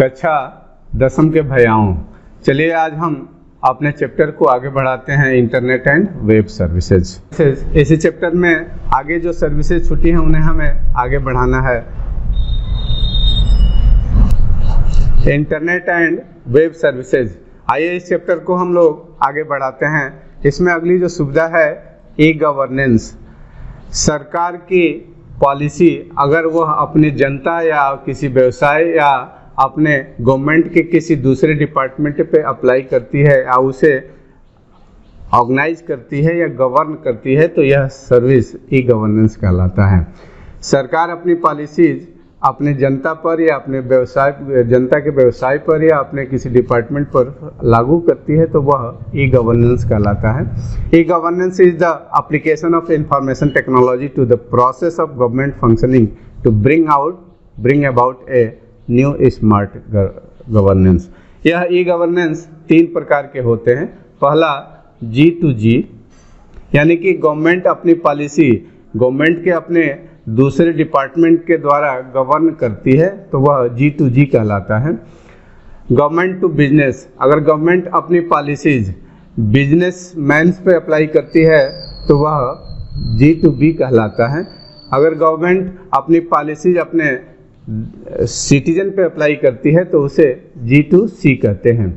कक्षा 10वीं के भैयाओं, चलिए आज हम अपने चैप्टर को आगे बढ़ाते हैं, इंटरनेट एंड वेब सर्विसेज। इसी चैप्टर में आगे जो सर्विसेज छुट्टी हैं उन्हें हमें आगे बढ़ाना है। इंटरनेट एंड वेब सर्विसेज, आइए इस चैप्टर को हम लोग आगे बढ़ाते हैं। इसमें अगली जो सुविधा है ई गवर्नेंस, सरकार की पॉलिसी अगर वह अपनी जनता या किसी व्यवसाय या अपने गवर्नमेंट के किसी दूसरे डिपार्टमेंट पे अप्लाई करती है या उसे ऑर्गेनाइज करती है या गवर्न करती है, तो यह सर्विस ई गवर्नेंस कहलाता है। सरकार अपनी पॉलिसीज अपने जनता पर या अपने व्यवसाय, जनता के व्यवसाय पर या अपने किसी डिपार्टमेंट पर लागू करती है, तो वह ई गवर्नेंस कहलाता है। E governance is the application of information technology to the process of government functioning to bring about a new smart governance. यह ई गवर्नेंस 3 प्रकार के होते हैं। पहला G2G, यानी कि गवर्नमेंट अपनी पॉलिसी गवर्नमेंट के अपने दूसरे डिपार्टमेंट के द्वारा गवर्न करती है, तो वह G2G कहलाता है। गवर्नमेंट टू बिजनेस, अगर गवर्नमेंट अपनी पॉलिसीज बिजनेस मैन्स पे अप्लाई करती है तो वह G2B कहलाता है। अगर गवर्नमेंट अपनी पॉलिसीज अपने सिटीजन पे अप्लाई करती है तो उसे G2C कहते हैं।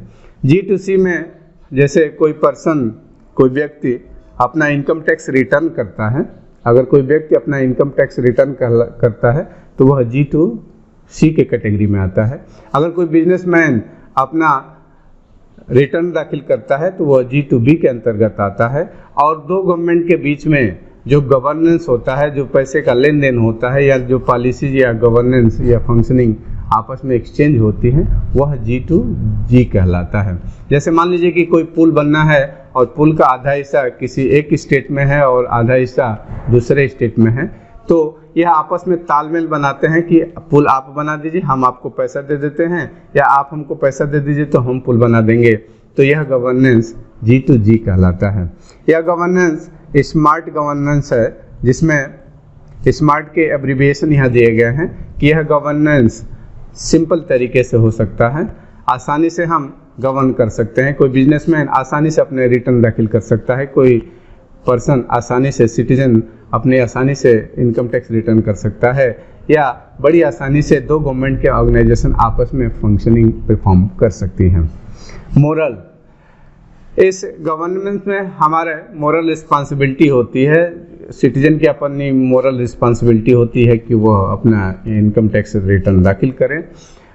G2C में जैसे कोई पर्सन, कोई व्यक्ति अपना इनकम टैक्स रिटर्न करता है, अगर कोई व्यक्ति अपना इनकम टैक्स रिटर्न करता है तो वह G2C के कैटेगरी में आता है। अगर कोई बिजनेसमैन अपना रिटर्न दाखिल करता है तो वह G2B के अंतर्गत आता है। और दो गवर्नमेंट के बीच में जो गवर्नेंस होता है, जो पैसे का लेन देन होता है या जो पॉलिसीज या गवर्नेंस या फंक्शनिंग आपस में एक्सचेंज होती है, वह G2G कहलाता है। जैसे मान लीजिए कि कोई पुल बनना है और पुल का आधा हिस्सा किसी एक स्टेट में है और आधा हिस्सा दूसरे स्टेट में है, तो यह आपस में तालमेल बनाते हैं कि पुल आप बना दीजिए, हम आपको पैसा दे देते हैं, या आप हमको पैसा दे दीजिए तो हम पुल बना देंगे। तो यह गवर्नेंस G2G कहलाता है। यह गवर्नेंस स्मार्ट गवर्नेंस है, जिसमें स्मार्ट के एब्रिविएशन यहाँ दिए गए हैं कि यह गवर्नेंस सिंपल तरीके से हो सकता है, आसानी से हम गवर्न कर सकते हैं। कोई बिजनेसमैन आसानी से अपने रिटर्न दाखिल कर सकता है, कोई पर्सन आसानी से, सिटीजन अपने आसानी से इनकम टैक्स रिटर्न कर सकता है, या बड़ी आसानी से दो गवर्नमेंट के ऑर्गेनाइजेशन आपस में फंक्शनिंग परफॉर्म कर सकती हैं। मोरल, इस गवर्नेंस में हमारे मोरल रिस्पॉन्सिबिलिटी होती है, सिटीजन की अपनी मोरल रिस्पॉन्सिबिलिटी होती है कि वह अपना इनकम टैक्स रिटर्न दाखिल करें,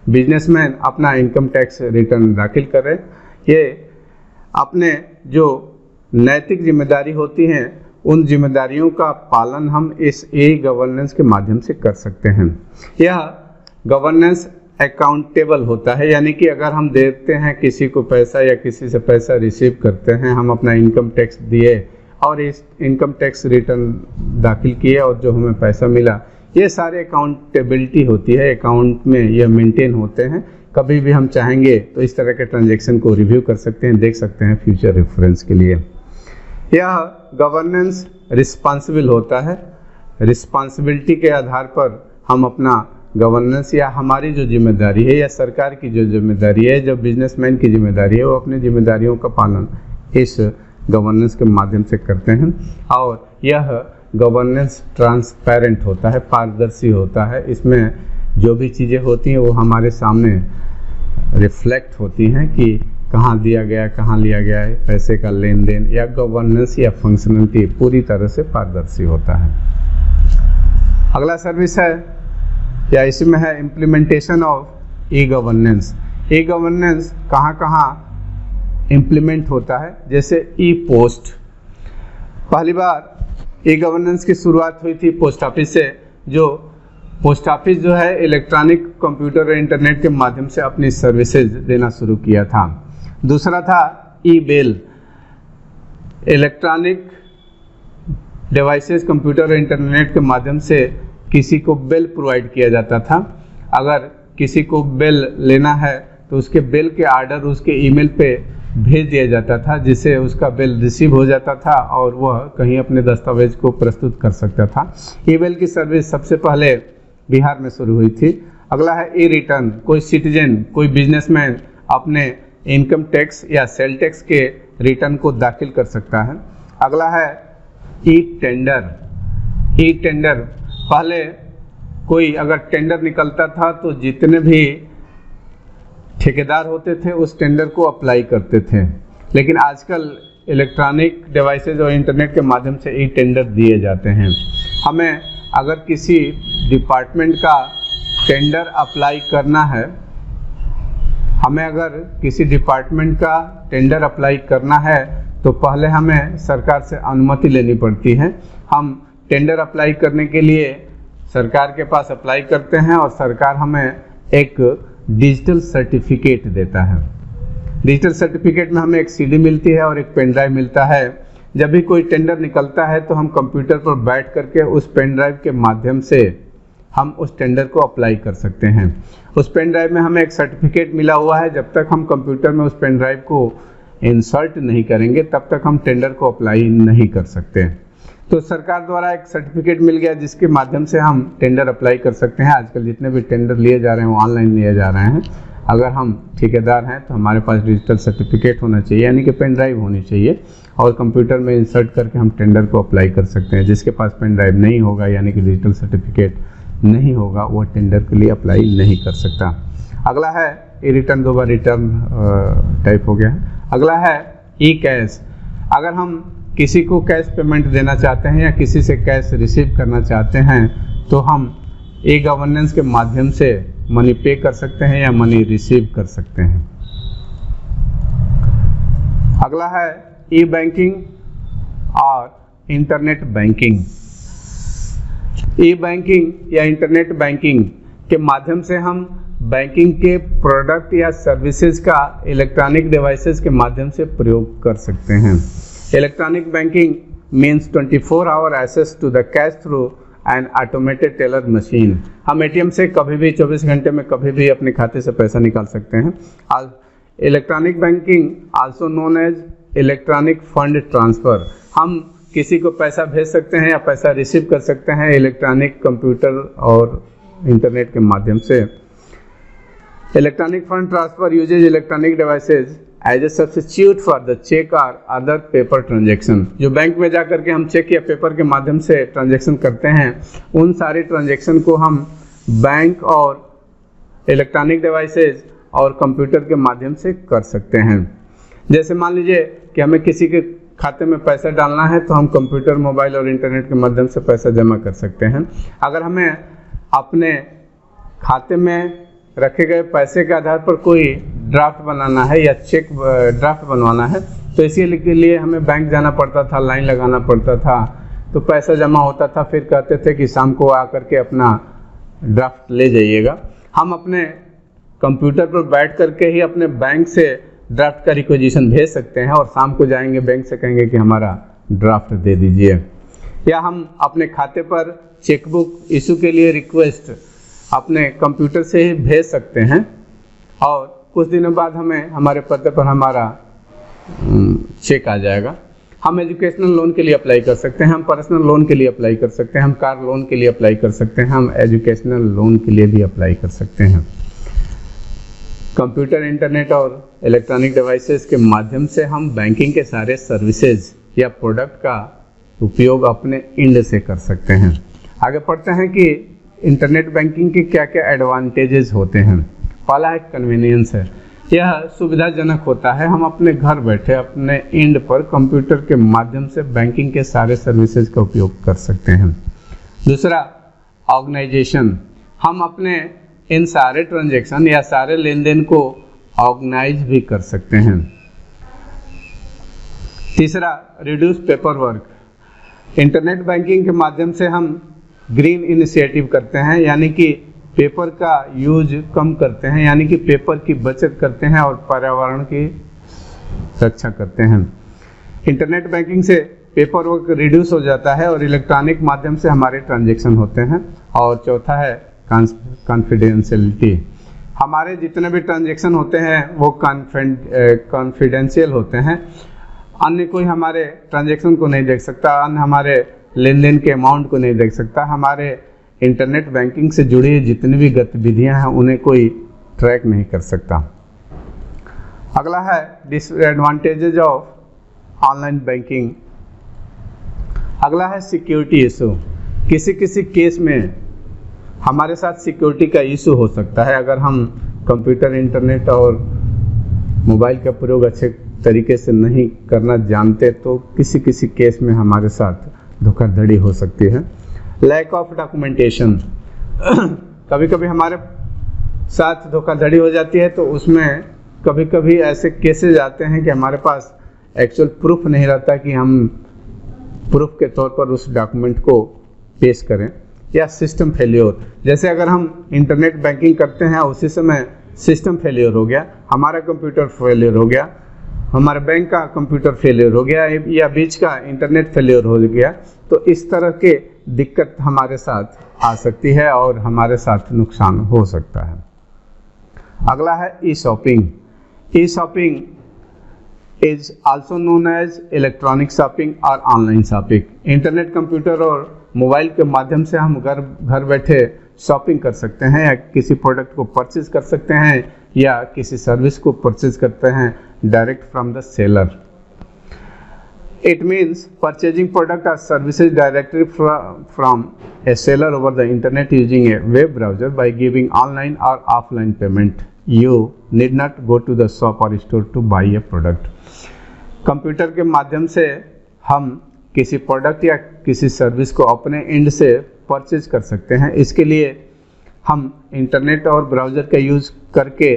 बिजनेसमैन अपना इनकम टैक्स रिटर्न दाखिल करें। ये अपने जो नैतिक जिम्मेदारी होती हैं उन जिम्मेदारियों का पालन हम इस ई गवर्नेंस के माध्यम से कर सकते हैं। यह गवर्नेंस अकाउंटेबल होता है, यानी कि अगर हम देते हैं किसी को पैसा या किसी से पैसा रिसीव करते हैं, हम अपना इनकम टैक्स दिए और इस इनकम टैक्स रिटर्न दाखिल किए और जो हमें पैसा मिला, ये सारे अकाउंटेबिलिटी होती है, अकाउंट में ये मेंटेन होते हैं। कभी भी हम चाहेंगे तो इस तरह के ट्रांजैक्शन को रिव्यू कर सकते हैं, देख सकते हैं फ्यूचर रेफरेंस के लिए। यह गवर्नेंस रिस्पॉन्सिबल होता है, रिस्पॉन्सिबिलिटी के आधार पर हम अपना गवर्नेंस या हमारी जो जिम्मेदारी है या सरकार की जो जिम्मेदारी है, जो बिजनेसमैन की जिम्मेदारी है, वो अपनी जिम्मेदारियों का पालन इस गवर्नेंस के माध्यम से करते हैं। और यह गवर्नेंस ट्रांसपेरेंट होता है, पारदर्शी होता है। इसमें जो भी चीज़ें होती हैं वो हमारे सामने रिफ्लेक्ट होती हैं कि कहाँ दिया गया, कहाँ लिया गया है, पैसे का लेन देन या गवर्नेंस या फंक्शनलिटी पूरी तरह से पारदर्शी होता है। अगला सर्विस है या इसमें है implementation of e governance. E governance कहाँ कहाँ इम्प्लीमेंट होता है, जैसे ई पोस्ट। पहली बार ई गवर्नेंस की शुरुआत हुई थी पोस्ट ऑफिस से, जो पोस्ट ऑफिस जो है इलेक्ट्रॉनिक कंप्यूटर और इंटरनेट के माध्यम से अपनी सर्विसेज देना शुरू किया था। दूसरा था ई बिल, इलेक्ट्रॉनिक डिवाइसेस कंप्यूटर और इंटरनेट के माध्यम से किसी को बिल प्रोवाइड किया जाता था। अगर किसी को बिल लेना है तो उसके बिल के आर्डर उसके ईमेल पे भेज दिया जाता था, जिससे उसका बिल रिसीव हो जाता था और वह कहीं अपने दस्तावेज को प्रस्तुत कर सकता था। ई बिल की सर्विस सबसे पहले बिहार में शुरू हुई थी अगला है ई रिटर्न, कोई सिटीजन, कोई बिजनेसमैन अपने इनकम टैक्स या सेल टैक्स के रिटर्न को दाखिल कर सकता है। अगला है ई टेंडर। ई टेंडर, पहले कोई अगर टेंडर निकलता था तो जितने भी ठेकेदार होते थे उस टेंडर को अप्लाई करते थे, लेकिन आजकल इलेक्ट्रॉनिक डिवाइसेज और इंटरनेट के माध्यम से ई टेंडर दिए जाते हैं। हमें अगर किसी डिपार्टमेंट का टेंडर अप्लाई करना है, हमें अगर किसी डिपार्टमेंट का टेंडर अप्लाई करना है तो पहले हमें सरकार से अनुमति लेनी पड़ती है। हम टेंडर अप्लाई करने के लिए सरकार के पास अप्लाई करते हैं और सरकार हमें एक डिजिटल सर्टिफिकेट देता है। डिजिटल सर्टिफिकेट में हमें एक सीडी मिलती है और एक पेन ड्राइव मिलता है। जब भी कोई टेंडर निकलता है तो हम कंप्यूटर पर बैठ करके उस पेन ड्राइव के माध्यम से हम उस टेंडर को अप्लाई कर सकते हैं। उस पेन ड्राइव में हमें एक सर्टिफिकेट मिला हुआ है, जब तक हम कंप्यूटर में उस पेन ड्राइव को इंसर्ट नहीं करेंगे तब तक हम टेंडर को अप्लाई नहीं कर सकते। तो सरकार द्वारा एक सर्टिफिकेट मिल गया जिसके माध्यम से हम टेंडर अप्लाई कर सकते हैं। आजकल जितने भी टेंडर लिए जा रहे हैं वो ऑनलाइन लिए जा रहे हैं। अगर हम ठेकेदार हैं तो हमारे पास डिजिटल सर्टिफिकेट होना चाहिए, यानी कि पेन ड्राइव होनी चाहिए, और कंप्यूटर में इंसर्ट करके हम टेंडर को अप्लाई कर सकते हैं। जिसके पास पेन ड्राइव नहीं होगा यानी कि डिजिटल सर्टिफिकेट नहीं होगा वो टेंडर के लिए अप्लाई नहीं कर सकता। अगला है ई रिटर्न, दो बार रिटर्न टाइप हो गया। अगला है ई कैश। अगर हम किसी को कैश पेमेंट देना चाहते हैं या किसी से कैश रिसीव करना चाहते हैं तो हम ई गवर्नेंस के माध्यम से मनी पे कर सकते हैं या मनी रिसीव कर सकते हैं। अगला है ई बैंकिंग और इंटरनेट बैंकिंग। ई बैंकिंग या इंटरनेट बैंकिंग के माध्यम से हम बैंकिंग के प्रोडक्ट या सर्विसेज का इलेक्ट्रॉनिक डिवाइसेस के माध्यम से प्रयोग कर सकते हैं। Electronic banking means 24 hour access to the cash through and automated teller machine. हम एटीएम से कभी भी 24 घंटे में कभी भी अपने खाते से पैसा निकाल सकते हैं। Electronic banking also known as electronic fund transfer. हम किसी को पैसा भेज सकते हैं या पैसा रिसीव कर सकते हैं इलेक्ट्रॉनिक कंप्यूटर और इंटरनेट के माध्यम से। Electronic fund transfer uses electronic devices as a substitute for the cheque और अदर पेपर ट्रांजैक्शन। जो बैंक में जा करके हम चेक या पेपर के माध्यम से ट्रांजैक्शन करते हैं उन सारे ट्रांजैक्शन को हम बैंक और इलेक्ट्रॉनिक डिवाइसेज और कंप्यूटर के माध्यम से कर सकते हैं। जैसे मान लीजिए कि हमें किसी के खाते में पैसा डालना है तो हम कंप्यूटर, मोबाइल और इंटरनेट के माध्यम से पैसा जमा कर सकते हैं। अगर हमें अपने खाते में रखे गए पैसे के आधार पर कोई ड्राफ्ट बनाना है या चेक ड्राफ्ट बनवाना है तो इसके लिए हमें बैंक जाना पड़ता था, लाइन लगाना पड़ता था, तो पैसा जमा होता था, फिर कहते थे कि शाम को आकर के अपना ड्राफ्ट ले जाइएगा। हम अपने कंप्यूटर पर बैठ करके ही अपने बैंक से ड्राफ्ट का रिक्वेजिशन भेज सकते हैं और शाम को जाएंगे बैंक से कहेंगे कि हमारा ड्राफ्ट दे दीजिए। या हम अपने खाते पर चेकबुक इशू के लिए रिक्वेस्ट अपने कंप्यूटर से ही भेज सकते हैं और कुछ दिनों बाद हमें हमारे पते पर हमारा चेक आ जाएगा। हम एजुकेशनल लोन के लिए अप्लाई कर सकते हैं, हम पर्सनल लोन के लिए अप्लाई कर सकते हैं, हम कार लोन के लिए अप्लाई कर सकते हैं, हम एजुकेशनल लोन के लिए भी अप्लाई कर सकते हैं। कंप्यूटर, इंटरनेट और इलेक्ट्रॉनिक डिवाइसेस के माध्यम से हम बैंकिंग के सारे सर्विसेज या प्रोडक्ट का उपयोग अपने इंड से कर सकते हैं। आगे पढ़ते हैं कि इंटरनेट बैंकिंग के क्या क्या एडवांटेजेस होते हैं। पहला है कन्वीनियंस है, यह सुविधाजनक होता है। हम अपने घर बैठे अपने इंड पर कंप्यूटर के माध्यम से बैंकिंग के सारे सर्विसेज का उपयोग कर सकते हैं। दूसरा ऑर्गेनाइजेशन, हम अपने इन सारे ट्रांजैक्शन या सारे लेन देन को ऑर्गेनाइज भी कर सकते हैं। तीसरा reduce paper work, internet banking के माध्यम से हम ग्रीन इनिशिएटिव करते हैं, यानी कि पेपर का यूज कम करते हैं, यानी कि पेपर की बचत करते हैं और पर्यावरण की रक्षा करते हैं। इंटरनेट बैंकिंग से पेपर वर्क रिड्यूस हो जाता है और इलेक्ट्रॉनिक माध्यम से हमारे ट्रांजैक्शन होते हैं। और चौथा है कॉन्फिडेंशियलिटी, हमारे जितने भी ट्रांजैक्शन होते हैं वो कॉन्फिडेंशियल होते हैं। अन्य कोई हमारे ट्रांजैक्शन को नहीं देख सकता, अन्य हमारे लेन देन के अमाउंट को नहीं देख सकता, हमारे इंटरनेट बैंकिंग से जुड़ी जितनी भी गतिविधियां हैं उन्हें कोई ट्रैक नहीं कर सकता। अगला है डिसएडवांटेजेज ऑफ ऑनलाइन बैंकिंग। अगला है सिक्योरिटी इशू। किसी किसी केस में हमारे साथ सिक्योरिटी का इशू हो सकता है। अगर हम कंप्यूटर, इंटरनेट और मोबाइल का प्रयोग अच्छे तरीके से नहीं करना जानते तो किसी किसी केस में हमारे साथ धोखाधड़ी हो सकती है। लैक ऑफ डॉक्यूमेंटेशन, कभी कभी हमारे साथ धोखाधड़ी हो जाती है तो उसमें कभी कभी ऐसे केसेस आते हैं कि हमारे पास एक्चुअल प्रूफ नहीं रहता कि हम प्रूफ के तौर पर उस डॉक्यूमेंट को पेश करें। या सिस्टम फेलियर, जैसे अगर हम इंटरनेट बैंकिंग करते हैं उसी समय सिस्टम फेलियर हो गया, हमारा कंप्यूटर फेलियर हो गया, हमारे बैंक का कंप्यूटर फेलियर हो गया या बीच का इंटरनेट फेलियर हो गया, तो इस तरह के दिक्कत हमारे साथ आ सकती है और हमारे साथ नुकसान हो सकता है। अगला है e shopping. E shopping is also known as electronic shopping और ऑनलाइन शॉपिंग। इंटरनेट, कंप्यूटर और मोबाइल के माध्यम से हम घर बैठे शॉपिंग कर सकते हैं या किसी प्रोडक्ट को परचेज कर सकते हैं या किसी सर्विस को परचेज करते हैं direct from the seller. It means purchasing product और services directly from a seller over the internet using a web browser by giving online or offline payment. You need not go to the shop or store to buy a product. Computer के माध्यम से हम किसी product या किसी service को अपने and से परचेज कर सकते हैं। इसके लिए हम इंटरनेट और ब्राउज़र का यूज़ करके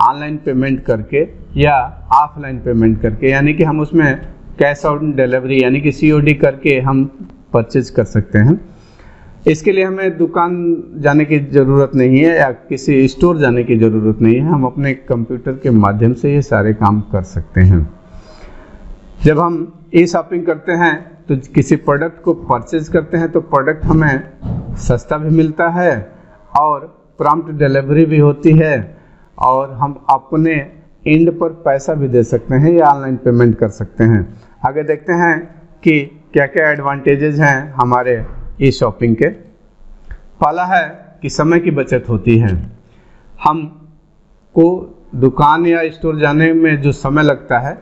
ऑनलाइन पेमेंट करके या ऑफलाइन पेमेंट करके, यानी कि हम उसमें कैश ऑन डिलीवरी यानी कि COD करके हम परचेज कर सकते हैं। इसके लिए हमें दुकान जाने की ज़रूरत नहीं है या किसी स्टोर जाने की ज़रूरत नहीं है, हम अपने कंप्यूटर के माध्यम से ये सारे काम कर सकते हैं। जब हम ई शॉपिंग करते हैं तो किसी प्रोडक्ट को परचेज करते हैं तो प्रोडक्ट हमें सस्ता भी मिलता है और प्रॉम्प्ट डिलीवरी भी होती है और हम अपने एंड पर पैसा भी दे सकते हैं या ऑनलाइन पेमेंट कर सकते हैं। आगे देखते हैं कि क्या क्या एडवांटेजेस हैं हमारे ई शॉपिंग के। पहला है कि समय की बचत होती है। हमको दुकान या स्टोर जाने में जो समय लगता है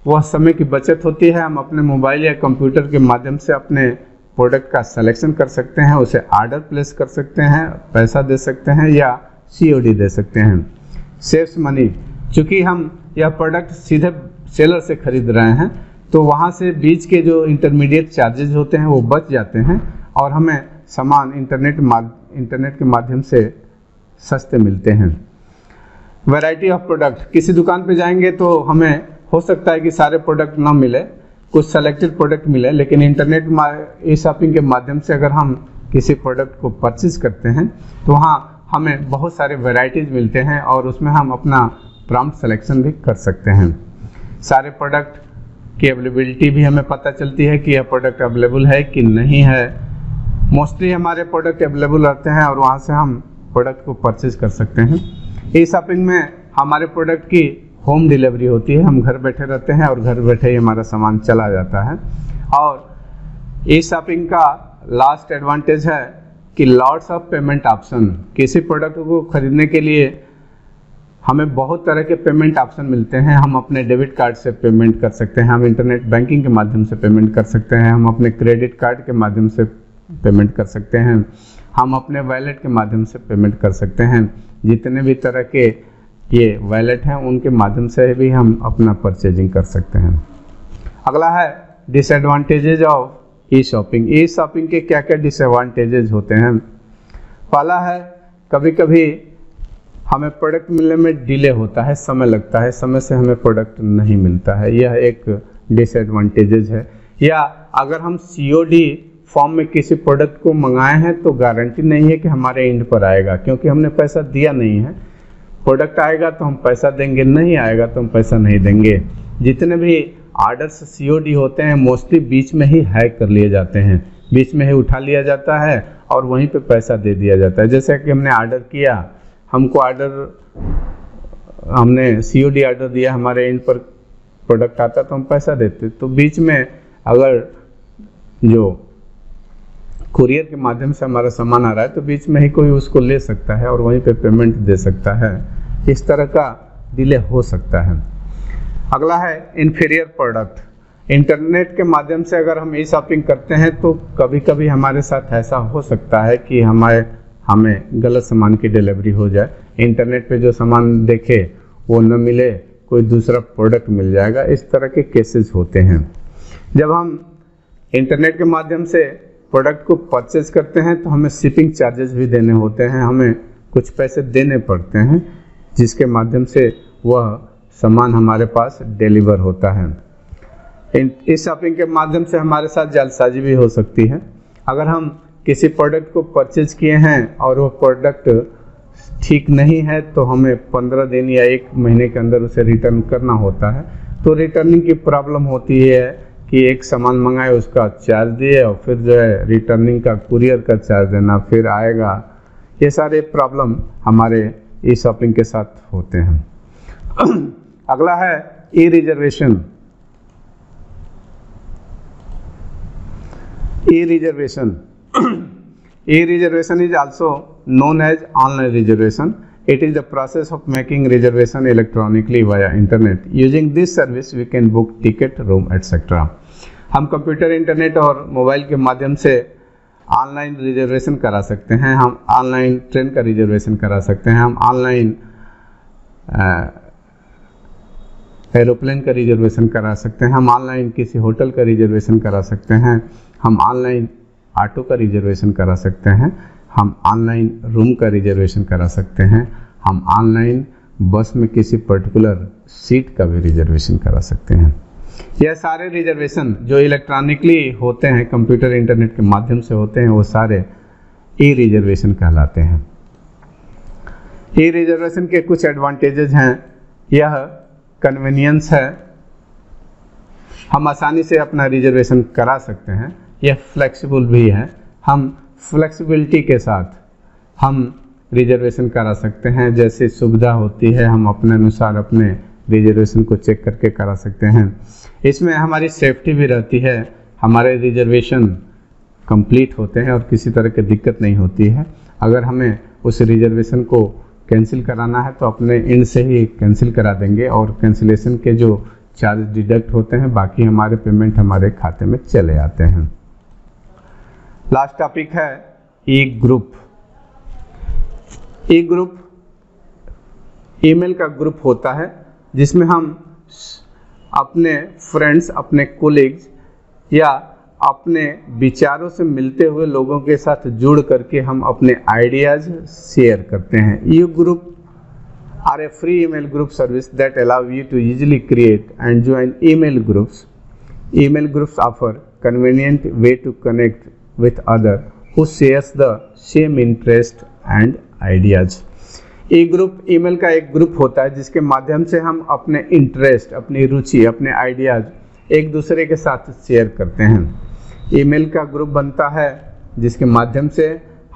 वह समय की बचत होती है। हम अपने मोबाइल या कंप्यूटर के माध्यम से अपने प्रोडक्ट का सिलेक्शन कर सकते हैं, उसे ऑर्डर प्लेस कर सकते हैं, पैसा दे सकते हैं या COD दे सकते हैं। सेव्स मनी, चूँकि हम यह प्रोडक्ट सीधे सेलर से खरीद रहे हैं तो वहाँ से बीच के जो इंटरमीडिएट चार्जेज होते हैं वो बच जाते हैं और हमें सामान इंटरनेट के माध्यम से सस्ते मिलते हैं। वैरायटी ऑफ प्रोडक्ट, किसी दुकान पे जाएंगे तो हमें हो सकता है कि सारे प्रोडक्ट ना मिले, कुछ सेलेक्टेड प्रोडक्ट मिले, लेकिन इंटरनेट ई शॉपिंग के माध्यम से अगर हम किसी प्रोडक्ट को परचेज करते हैं तो वहाँ हमें बहुत सारे वैरायटीज़ मिलते हैं और उसमें हम अपना प्रॉम्प्ट सिलेक्शन भी कर सकते हैं। सारे प्रोडक्ट की अवेलेबिलिटी भी हमें पता चलती है कि यह प्रोडक्ट अवेलेबल है कि नहीं है। मोस्टली हमारे प्रोडक्ट अवेलेबल रहते हैं और वहाँ से हम प्रोडक्ट को परचेज कर सकते हैं। ई शॉपिंग में हमारे प्रोडक्ट की होम डिलीवरी होती है, हम घर बैठे रहते हैं और घर बैठे ही हमारा सामान चला जाता है। और ई शॉपिंग का लास्ट एडवांटेज है कि लॉट्स ऑफ पेमेंट ऑप्शन, किसी प्रोडक्ट को खरीदने के लिए हमें बहुत तरह के पेमेंट ऑप्शन मिलते हैं। हम अपने डेबिट कार्ड से पेमेंट कर सकते हैं, हम इंटरनेट बैंकिंग के माध्यम से पेमेंट कर सकते हैं, हम अपने क्रेडिट कार्ड के माध्यम से पेमेंट कर सकते हैं, हम अपने वॉलेट के माध्यम से पेमेंट कर सकते हैं। जितने भी तरह के ये वॉलेट हैं उनके माध्यम से भी हम अपना परचेजिंग कर सकते हैं। अगला है disadvantages of E shopping. E shopping के क्या क्या डिसएडवांटेजेज होते हैं। पहला है कभी कभी हमें प्रोडक्ट मिलने में डिले होता है, समय लगता है, समय से हमें प्रोडक्ट नहीं मिलता है, यह एक डिसएडवांटेजेज है। या अगर हम COD फॉर्म में किसी प्रोडक्ट को मंगाए हैं तो गारंटी नहीं है कि हमारे एंड पर आएगा, क्योंकि हमने पैसा दिया नहीं है। प्रोडक्ट आएगा तो हम पैसा देंगे, नहीं आएगा तो हम पैसा नहीं देंगे। जितने भी ऑर्डर्स COD होते हैं मोस्टली बीच में ही हैक कर लिए जाते हैं, बीच में ही उठा लिया जाता है और वहीं पे पैसा दे दिया जाता है। जैसे कि हमने ऑर्डर किया, हमको हमने COD ऑर्डर दिया, हमारे एंड पर प्रोडक्ट आता तो हम पैसा देते। तो बीच में अगर जो कुरियर के माध्यम से हमारा सामान आ रहा है तो बीच में ही कोई उसको ले सकता है और वहीं पे पेमेंट दे सकता है, इस तरह का डिले हो सकता है। अगला है इन्फीरियर प्रोडक्ट। इंटरनेट के माध्यम से अगर हम ई शॉपिंग करते हैं तो कभी कभी हमारे साथ ऐसा हो सकता है कि हमें गलत सामान की डिलीवरी हो जाए, इंटरनेट पे जो सामान देखे वो न मिले, कोई दूसरा प्रोडक्ट मिल जाएगा, इस तरह के केसेस होते हैं। जब हम इंटरनेट के माध्यम से प्रोडक्ट को परचेज करते हैं तो हमें शिपिंग चार्जेस भी देने होते हैं, हमें कुछ पैसे देने पड़ते हैं जिसके माध्यम से वह सामान हमारे पास डिलीवर होता है। इस शॉपिंग के माध्यम से हमारे साथ जालसाजी भी हो सकती है। अगर हम किसी प्रोडक्ट को परचेज किए हैं और वो प्रोडक्ट ठीक नहीं है तो हमें 15 दिन या 1 महीने के अंदर उसे रिटर्न करना होता है। तो रिटर्निंग की प्रॉब्लम होती है कि एक सामान मंगाए उसका चार्ज दिए और फिर जो है रिटर्निंग का कुरियर का चार्ज देना, फिर आएगा, ये सारे प्रॉब्लम हमारे ई शॉपिंग के साथ होते हैं। अगला है ई reservation. E-reservation. E-reservation is also known as online reservation. It is the process of making reservation electronically via internet. Using this service, we can book ticket, room, etc. हम कंप्यूटर, इंटरनेट और mobile के माध्यम से online reservation करा सकते हैं, हम online train का रिजर्वेशन करा सकते हैं, हम ऑनलाइन एरोप्लेन का रिजर्वेशन करा सकते हैं, हम ऑनलाइन किसी होटल का रिजर्वेशन करा सकते हैं, हम ऑनलाइन ऑटो का रिजर्वेशन करा सकते हैं, हम ऑनलाइन रूम का रिजर्वेशन करा सकते हैं, हम ऑनलाइन बस में किसी पर्टिकुलर सीट का भी रिजर्वेशन करा सकते हैं। यह सारे रिजर्वेशन जो इलेक्ट्रॉनिकली होते हैं, कंप्यूटर इंटरनेट के माध्यम से होते हैं, वो सारे ई रिजर्वेशन कहलाते हैं। ई रिजर्वेशन के कुछ एडवांटेजेस हैं। यह कन्वीनियंस है, हम आसानी से अपना रिजर्वेशन करा सकते हैं। यह फ्लेक्सिबल भी है, हम फ्लेक्सिबिलिटी के साथ हम रिजर्वेशन करा सकते हैं। जैसे सुविधा होती है हम अपने अनुसार अपने रिजर्वेशन को चेक करके करा सकते हैं। इसमें हमारी सेफ्टी भी रहती है, हमारे रिजर्वेशन कंप्लीट होते हैं और किसी तरह की दिक्कत नहीं होती है। अगर हमें उस रिजर्वेशन को कैंसिल कराना है तो अपने एंड से ही कैंसिल करा देंगे और कैंसिलेशन के जो चार्ज डिडक्ट होते हैं बाकी हमारे पेमेंट हमारे खाते में चले आते हैं। लास्ट टॉपिक है ई ग्रुप। ई ग्रुप ईमेल का ग्रुप होता है जिसमें हम अपने फ्रेंड्स, अपने कोलीग्स या अपने विचारों से मिलते हुए लोगों के साथ जुड़ करके हम अपने आइडियाज शेयर करते हैं। You group are a free email group service that allow you to easily create and join email groups. Email groups offer convenient way to connect with others who shares the same interest and ideas. E group email का एक group होता है जिसके माध्यम से हम अपने interest, अपनी रुचि, अपने आइडियाज एक दूसरे के साथ शेयर करते हैं। ईमेल का ग्रुप बनता है जिसके माध्यम से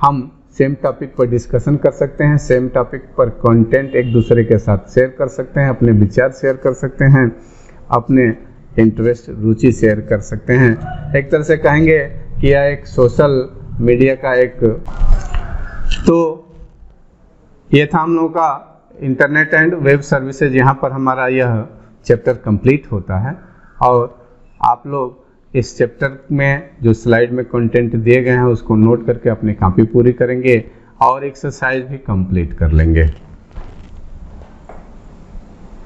हम सेम टॉपिक पर डिस्कशन कर सकते हैं, सेम टॉपिक पर कंटेंट एक दूसरे के साथ शेयर कर सकते हैं, अपने विचार शेयर कर सकते हैं, अपने इंटरेस्ट, रुचि शेयर कर सकते हैं। एक तरह से कहेंगे कि यह एक सोशल मीडिया का एक, तो ये था हम लोगों का इंटरनेट एंड वेब सर्विसेज। यहाँ पर हमारा यह चैप्टर कंप्लीट होता है और आप लोग इस चैप्टर में जो स्लाइड में कंटेंट दिए गए हैं उसको नोट करके अपनी कॉपी पूरी करेंगे और एक्सरसाइज भी कंप्लीट कर लेंगे।